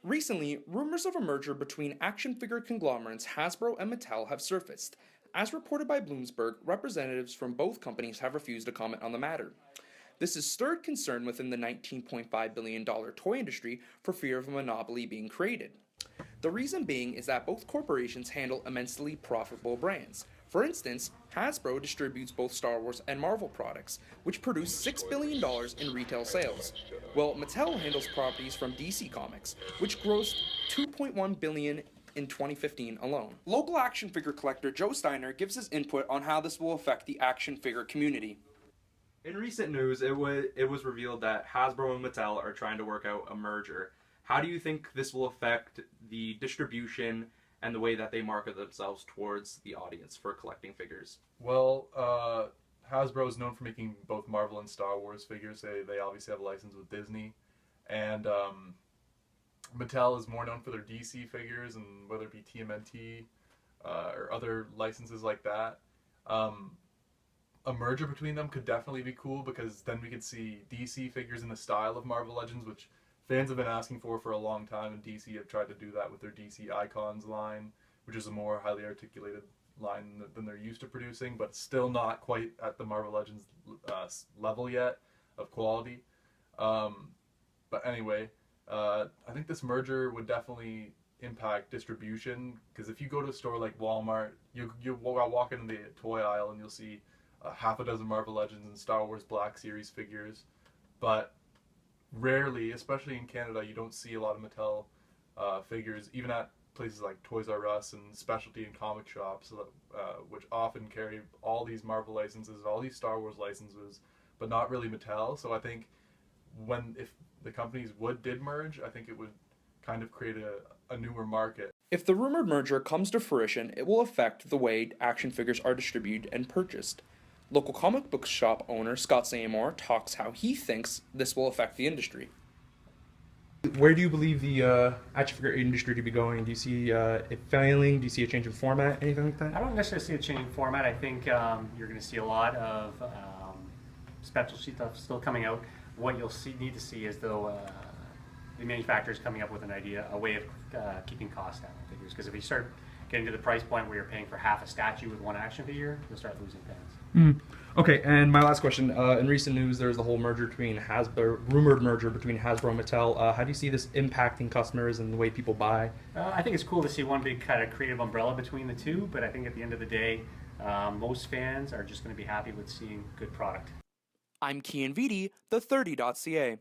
Recently, rumors of a merger between action figure conglomerates Hasbro and Mattel have surfaced. As reported by Bloomberg, representatives from both companies have refused to comment on the matter. This has stirred concern within the $19.5 billion toy industry for fear of a monopoly being created. The reason being is that both corporations handle immensely profitable brands. For instance, Hasbro distributes both Star Wars and Marvel products, which produce $6 billion in retail sales, while Mattel handles properties from DC Comics, which grossed $2.1 billion in 2015 alone. Local action figure collector Joe Steiner gives his input on how this will affect the action figure community. In recent news, it was revealed that Hasbro and Mattel are trying to work out a merger. How do you think this will affect the distribution and the way that they market themselves towards the audience for collecting figures? Well, Hasbro is known for making both Marvel and Star Wars figures. They obviously have a license with Disney. And Mattel is more known for their DC figures, and whether it be TMNT or other licenses like that. A merger between them could definitely be cool, because then we could see DC figures in the style of Marvel Legends, which fans have been asking for a long time, and DC have tried to do that with their DC Icons line, which is a more highly articulated line than they're used to producing, but still not quite at the Marvel Legends level yet of quality. But anyway, I think this merger would definitely impact distribution, because if you go to a store like Walmart, you walk into the toy aisle and you'll see half a dozen Marvel Legends and Star Wars Black Series figures, but rarely, especially in Canada, you don't see a lot of Mattel figures, even at places like Toys R Us and specialty and comic shops, which often carry all these Marvel licenses, all these Star Wars licenses, but not really Mattel. So I think if the companies did merge, I think it would kind of create a newer market. If the rumored merger comes to fruition, it will affect the way action figures are distributed and purchased. Local comic book shop owner Scott Seymour talks how he thinks this will affect the industry. Where do you believe the action figure industry to be going? Do you see it failing? Do you see a change in format? Anything like that? I don't necessarily see a change in format. I think you're going to see a lot of specialty stuff still coming out. What you'll need to see is, though, the manufacturers coming up with an idea, a way of keeping costs down on figures. Because if you start getting to the price point where you're paying for half a statue with one action figure, you'll start losing fans. Okay, and my last question. In recent news, there's the whole merger between rumored merger between Hasbro and Mattel. How do you see this impacting customers and the way people buy? I think it's cool to see one big kind of creative umbrella between the two, but I think at the end of the day, most fans are just going to be happy with seeing good product. I'm Keighn Vitti, the 30.ca.